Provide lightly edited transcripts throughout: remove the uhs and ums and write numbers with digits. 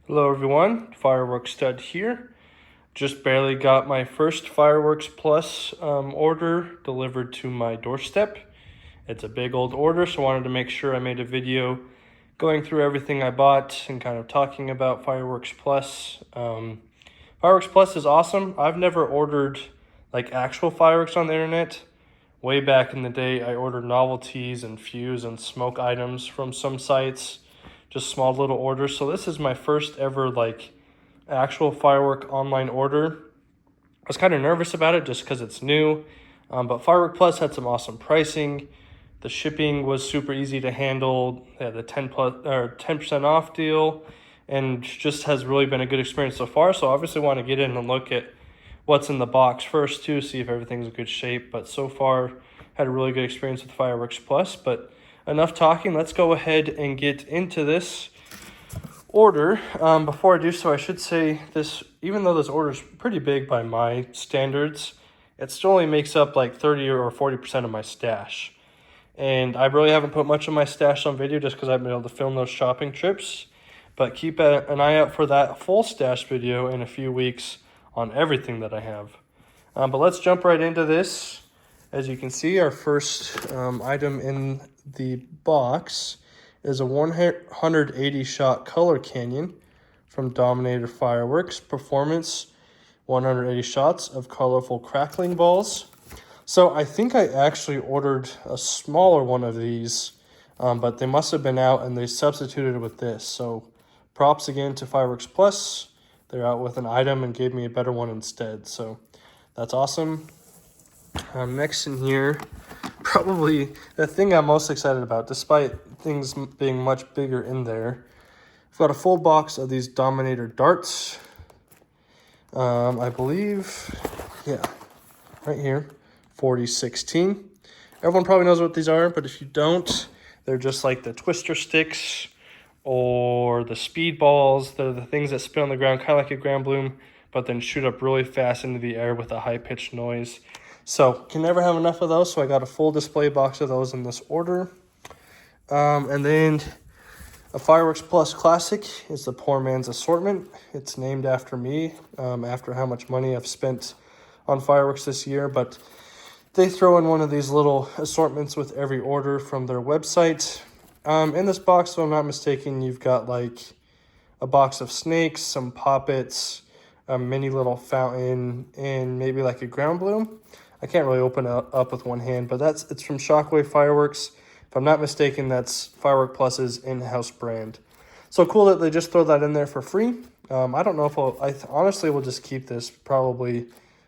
Hello everyone, Fireworks Stud here. Just barely got my first Fireworks Plus order delivered to my doorstep. It's a big old order, so I wanted to make sure I made a video going through everything I bought and kind of talking about Fireworks Plus. Fireworks Plus is awesome. I've never ordered like actual fireworks on the internet. Way back in the day, I ordered novelties and fuse and smoke items from some sites, just small little orders. So this is my first ever like actual firework online order. I was kind of nervous about it just because it's new, but Firework Plus had some awesome pricing. The shipping was super easy to handle. They had the 10% off deal, and just has really been a good experience so far. So obviously want to get in and look at what's in the box first too, see if everything's in good shape. But so far, had a really good experience with Fireworks Plus. But enough talking, let's go ahead and get into this order. Before I do so, I should say this, even though this order is pretty big by my standards, it still only makes up like 30 or 40% of my stash. And I really haven't put much of my stash on video just because I haven't been able to film those shopping trips. But keep an eye out for that full stash video in a few weeks on everything that I have. But let's jump right into this. As you can see, our first item in the box is a 180 shot color canyon from Dominator Fireworks. Performance 180 shots of colorful crackling balls. So I think I actually ordered a smaller one of these, but they must have been out and they substituted it with this. So props again to Fireworks Plus. They're out with an item and gave me a better one instead. So that's awesome. Next in here, probably the thing I'm most excited about, despite things being much bigger in there. I've got a full box of these Dominator darts. I believe, yeah, right here, 4016. Everyone probably knows what these are, but if you don't, they're just like the twister sticks or the speed balls. They're the things that spin on the ground, kind of like a ground bloom, but then shoot up really fast into the air with a high-pitched noise. So can never have enough of those, so I got a full display box of those in this order. And then a Fireworks Plus Classic is the Poor Man's Assortment. It's named after me, after how much money I've spent on fireworks this year, but they throw in one of these little assortments with every order from their website. In this box, if I'm not mistaken, you've got like a box of snakes, some poppets, a mini little fountain, and maybe like a ground bloom. I can't really open it up with one hand, but it's from Shockwave Fireworks. If I'm not mistaken, that's Firework Plus's in-house brand. So cool that they just throw that in there for free. I don't know if I honestly will just keep this probably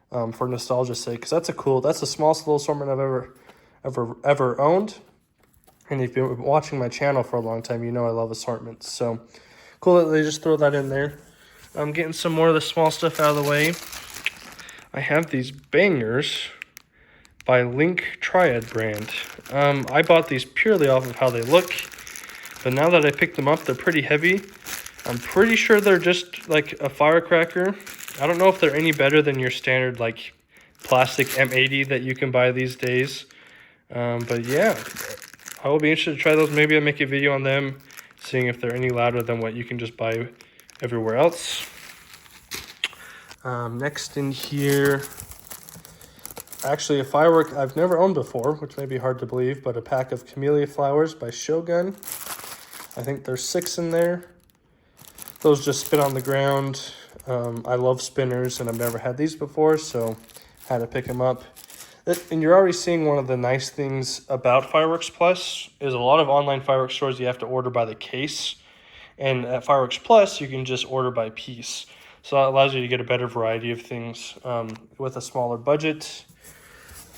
for nostalgia's sake, because that's the smallest little assortment I've ever owned. And if you've been watching my channel for a long time, you know I love assortments. So cool that they just throw that in there. I'm getting some more of the small stuff out of the way. I have these bangers by Link Triad brand. I bought these purely off of how they look, but now that I picked them up, they're pretty heavy. I'm pretty sure they're just like a firecracker. I don't know if they're any better than your standard like plastic M80 that you can buy these days. But yeah, I will be interested to try those. Maybe I'll make a video on them, seeing if they're any louder than what you can just buy everywhere else. Next in here, actually a firework I've never owned before, which may be hard to believe, but a pack of camellia flowers by Shogun. I think there's 6 in there. Those just spin on the ground. I love spinners, and I've never had these before, so had to pick them up. And you're already seeing one of the nice things about Fireworks Plus is a lot of online fireworks stores you have to order by the case. And at Fireworks Plus, you can just order by piece. So that allows you to get a better variety of things with a smaller budget.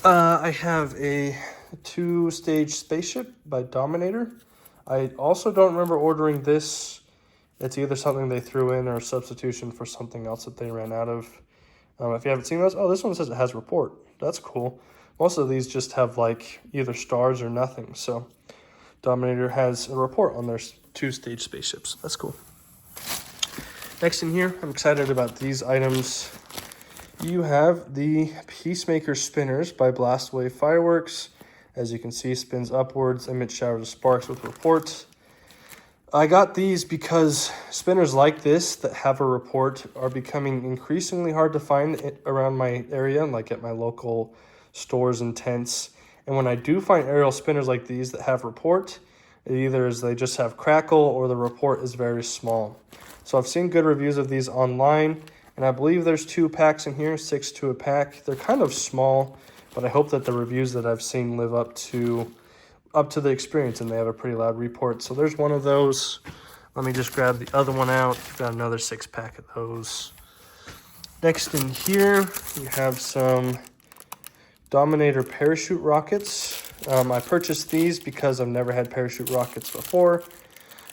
I have a 2-stage spaceship by Dominator. I also don't remember ordering this. It's either something they threw in or a substitution for something else that they ran out of. If you haven't seen those, this one says it has report. That's cool. Most of these just have like either stars or nothing. So Dominator has a report on their 2-stage spaceships. That's cool. Next in here, I'm excited about these items. You have the Peacemaker Spinners by Blastwave Fireworks. As you can see, spins upwards, emits showers of sparks with report. I got these because spinners like this that have a report are becoming increasingly hard to find around my area, like at my local stores and tents. And when I do find aerial spinners like these that have report, it either is they just have crackle or the report is very small. So I've seen good reviews of these online, and I believe there's 2 packs in here, 6 to a pack. They're kind of small, but I hope that the reviews that I've seen live up to the experience, and they have a pretty loud report. So there's one of those. Let me just grab the other one out. Got another 6-pack of those. Next in here, we have some Dominator parachute rockets. I purchased these because I've never had parachute rockets before.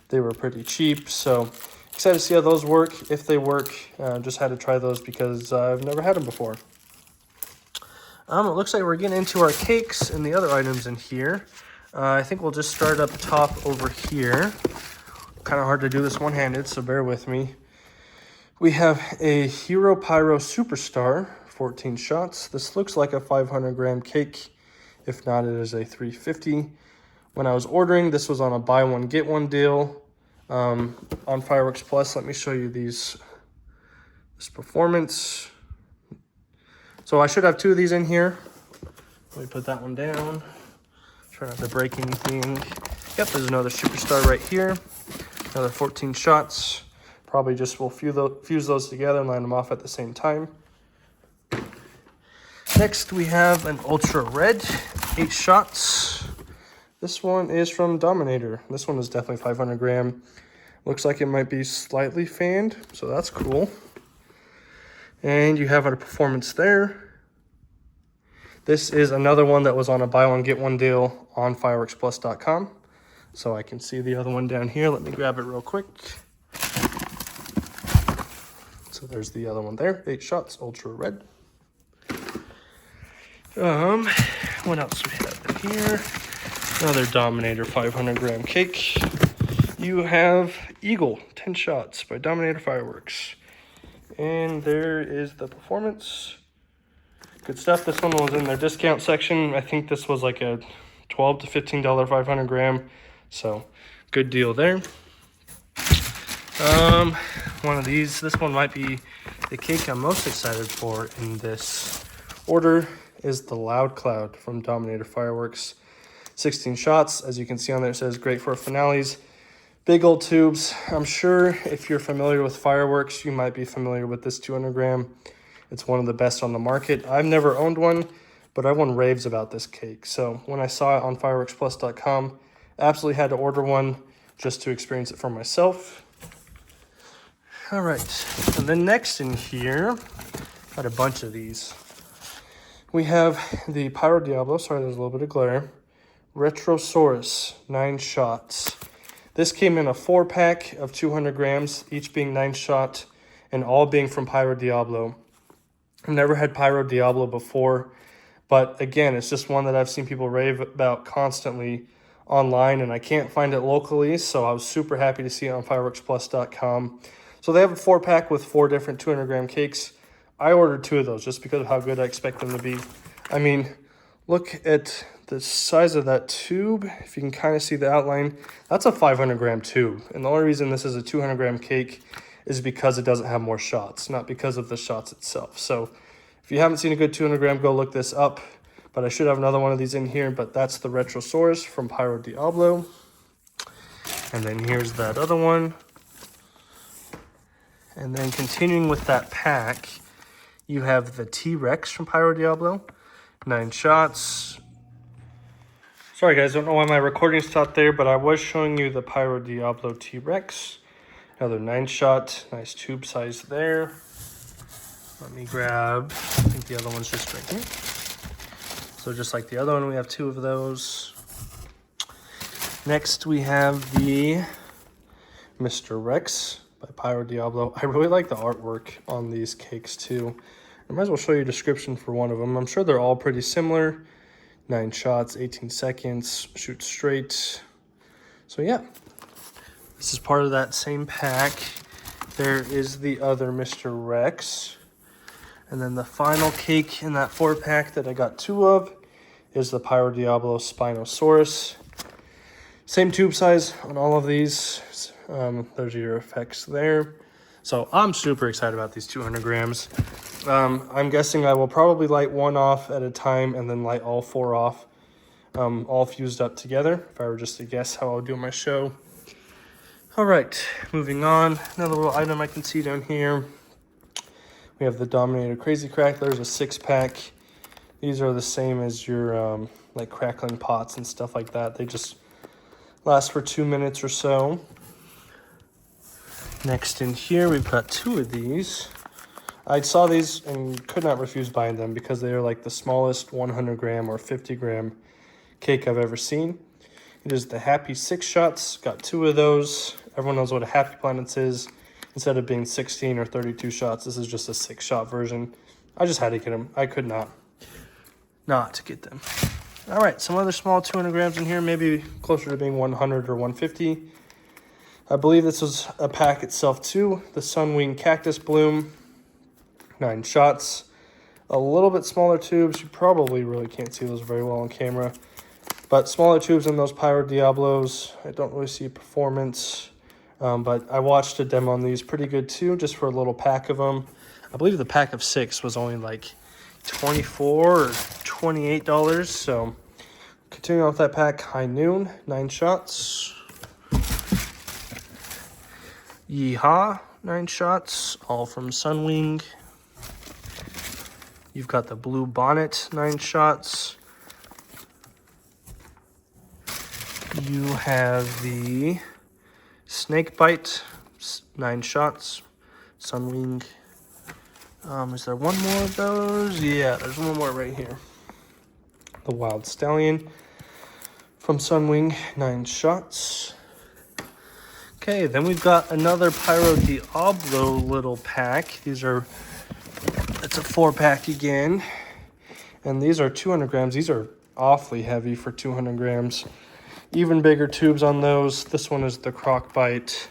They were pretty cheap, so excited to see how those work. If they work, just had to try those because I've never had them before. It looks like we're getting into our cakes and the other items in here. I think we'll just start up top over here. Kind of hard to do this one-handed, so bear with me. We have a Hero Pyro Superstar, 14 shots. This looks like a 500-gram cake. If not, it is a 350. When I was ordering, this was on a buy one, get one deal on FireworksPlus. Let me show you this performance. So I should have 2 of these in here. Let me put that one down. Try not to break anything. Yep, there's another Superstar right here. Another 14 shots. Probably just will fuse those together and line them off at the same time. Next, we have an Ultra Red, 8 shots. This one is from Dominator. This one is definitely 500 gram. Looks like it might be slightly fanned, so that's cool. And you have a performance there. This is another one that was on a buy one, get one deal on fireworksplus.com. So I can see the other one down here. Let me grab it real quick. So there's the other one there, 8 shots, Ultra Red. What else we have in here? Another Dominator 500 gram cake. You have Eagle, 10 shots by Dominator Fireworks. And there is the performance. Good stuff. This one was in their discount section. I think this was like a $12 to $15 500 gram. So good deal there. One of these, this one might be the cake I'm most excited for in this order, is the Loud Cloud from Dominator Fireworks. 16 shots. As you can see on there, it says great for finales. Big old tubes. I'm sure if you're familiar with fireworks, you might be familiar with this 200 gram. It's one of the best on the market. I've never owned one, but everyone raves about this cake. So when I saw it on fireworksplus.com, absolutely had to order one just to experience it for myself. All right, and then next in here, got a bunch of these. We have the Pyro Diablo, sorry there's a little bit of glare, Retrosaurus, 9 shots. This came in a 4-pack of 200 grams, each being 9 shot, and all being from Pyro Diablo. I've never had Pyro Diablo before, but again, it's just one that I've seen people rave about constantly online, and I can't find it locally, so I was super happy to see it on fireworksplus.com. So they have a 4-pack with 4 different 200 gram cakes. I ordered 2 of those just because of how good I expect them to be. I mean, look at the size of that tube. If you can kind of see the outline, that's a 500 gram tube. And the only reason this is a 200 gram cake is because it doesn't have more shots, not because of the shots itself. So if you haven't seen a good 200 gram, go look this up. But I should have another one of these in here, but that's the Retrosaurus from Pyro Diablo. And then here's that other one. And then continuing with that pack, you have the T-Rex from Pyro Diablo, 9 shots. Sorry guys, don't know why my recording stopped there, but I was showing you the Pyro Diablo T-Rex. Another 9 shot, nice tube size there. Let me grab, I think the other one's just right here. So just like the other one, we have 2 of those. Next we have the Mr. Rex by Pyro Diablo. I really like the artwork on these cakes too. I might as well show you a description for one of them. I'm sure they're all pretty similar. 9 shots, 18 seconds, shoot straight. So yeah, this is part of that same pack. There is the other Mr. Rex. And then the final cake in that 4-pack that I got 2 of is the Pyro Diablo Spinosaurus. Same tube size on all of these. There's your effects there. So I'm super excited about these 200 grams. I'm guessing I will probably light one off at a time and then light all 4 off, all fused up together, if I were just to guess how I'll do my show. All right, moving on. Another little item I can see down here. We have the Dominator Crazy Cracklers, a 6-pack. These are the same as your like crackling pots and stuff like that. They just last for 2 minutes or so. Next in here, we've got 2 of these. I saw these and could not refuse buying them because they are like the smallest 100 gram or 50 gram cake I've ever seen. It is the Happy 6 shots. Got 2 of those. Everyone knows what a Happy Planets is. Instead of being 16 or 32 shots, this is just a 6-shot version. I just had to get them. I could not get them. All right, some other small 200 grams in here, maybe closer to being 100 or 150. I believe this was a pack itself too. The Sunwing Cactus Bloom, 9 shots. A little bit smaller tubes. You probably really can't see those very well on camera. But smaller tubes than those Pyro Diablos. I don't really see performance. But I watched a demo on these, pretty good too, just for a little pack of them. I believe the pack of 6 was only like $24 or $28. So continuing off that pack, High Noon, 9 shots. Yeehaw, 9 shots, all from Sunwing. You've got the Blue Bonnet, 9 shots. You have the Snake Bite, 9 shots, Sunwing. Is there one more of those? Yeah, there's one more right here. The Wild Stallion from Sunwing, 9 shots. Okay, then we've got another Pyro Diablo little pack. It's a 4-pack again. And these are 200 grams. These are awfully heavy for 200 grams. Even bigger tubes on those. This one is the Croc Bite.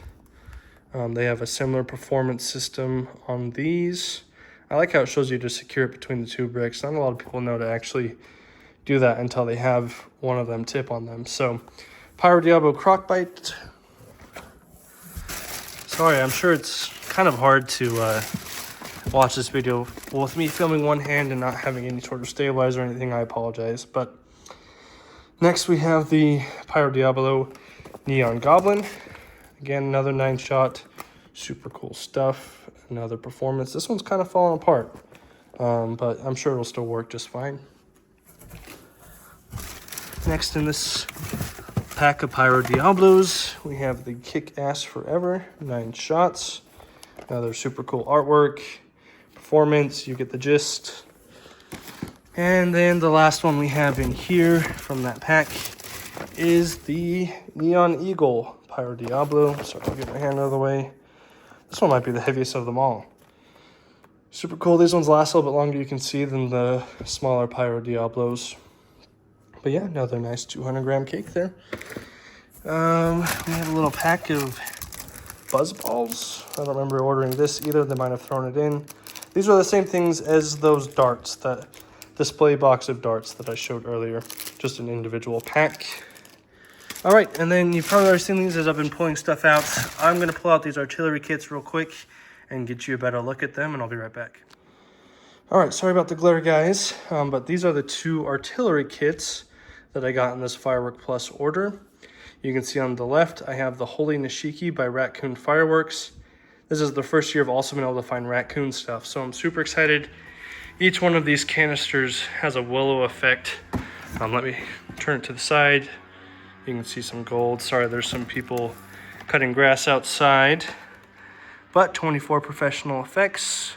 They have a similar performance system on these. I like how it shows you to secure it between the 2 bricks. Not a lot of people know to actually do that until they have one of them tip on them. So, Pyro Diablo Croc Bite. Sorry, I'm sure it's kind of hard to watch this video with me filming one hand and not having any sort of stabilizer or anything. I apologize. But next we have the Pyro Diablo Neon Goblin. Again, another 9-shot. Super cool stuff. Another performance. This one's kind of falling apart, but I'm sure it'll still work just fine. Next in this pack of Pyro Diablos, we have the Kick Ass Forever, 9 shots. Another super cool artwork, performance, you get the gist. And then the last one we have in here from that pack is the Neon Eagle Pyro Diablo. Sorry, I'll get my hand out of the way. This one might be the heaviest of them all. Super cool. These ones last a little bit longer, you can see, than the smaller Pyro Diablos. But yeah, another nice 200 gram cake there. We have a little pack of Buzz Balls. I don't remember ordering this either. They might have thrown it in. These are the same things as those darts, that display box of darts that I showed earlier. Just an individual pack. All right, and then you've probably already seen these as I've been pulling stuff out. I'm going to pull out these artillery kits real quick and get you a better look at them, and I'll be right back. All right, sorry about the glare, guys, but these are the 2 artillery kits that I got in this FireworksPlus order. You can see on the left, I have the Holy Nishiki by Raccoon Fireworks. This is the first year I've also been able to find raccoon stuff, so I'm super excited. Each one of these canisters has a willow effect. Let me turn it to the side. You can see some gold. Sorry, there's some people cutting grass outside. But 24 professional effects.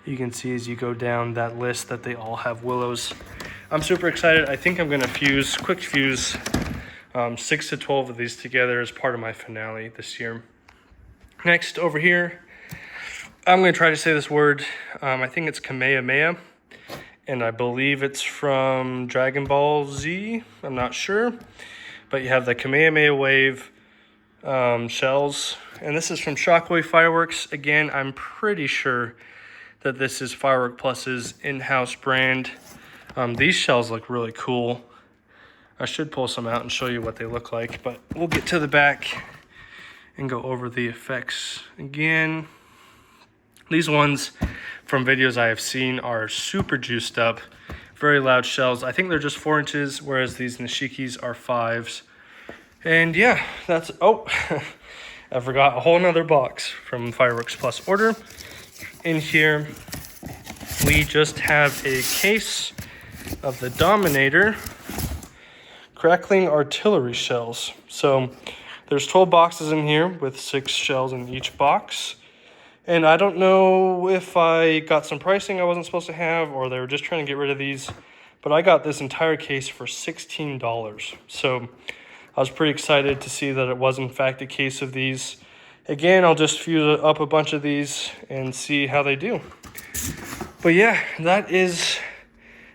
You can see as you go down that list that they all have willows. I'm super excited. I think I'm going to quick fuse 6 to 12 of these together as part of my finale this year. Next, over here, I'm going to try to say this word. I think it's Kamehameha, and I believe it's from Dragon Ball Z. I'm not sure. But you have the Kamehameha Wave shells, and this is from Shockwave Fireworks. Again, I'm pretty sure that this is FireworksPlus's in-house brand. These shells look really cool. I should pull some out and show you what they look like, but we'll get to the back and go over the effects again. These ones from videos I have seen are super juiced up, very loud shells. I think they're just 4 inches, whereas these Nishikis are 5s. And yeah, that's, oh, I forgot a whole nother box from FireworksPlus order. In here, we just have a case of the Dominator crackling artillery shells. So there's 12 boxes in here with 6 shells in each box. And I don't know if I got some pricing I wasn't supposed to have, or they were just trying to get rid of these, but I got this entire case for $16. So I was pretty excited to see that it was in fact a case of these. Again, I'll just fuse up a bunch of these and see how they do. But yeah, that is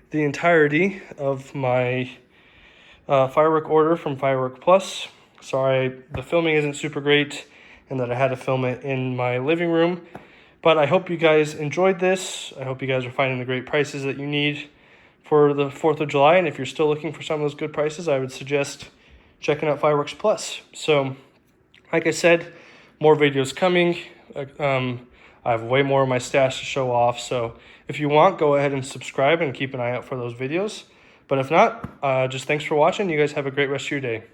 the entirety of my firework order from FireworksPlus. Sorry, the filming isn't super great and that I had to film it in my living room. But I hope you guys enjoyed this. I hope you guys are finding the great prices that you need for the 4th of July. And if you're still looking for some of those good prices, I would suggest checking out FireworksPlus. So, like I said, more videos coming. I have way more of my stash to show off. So if you want, go ahead and subscribe and keep an eye out for those videos. But if not, just thanks for watching. You guys have a great rest of your day.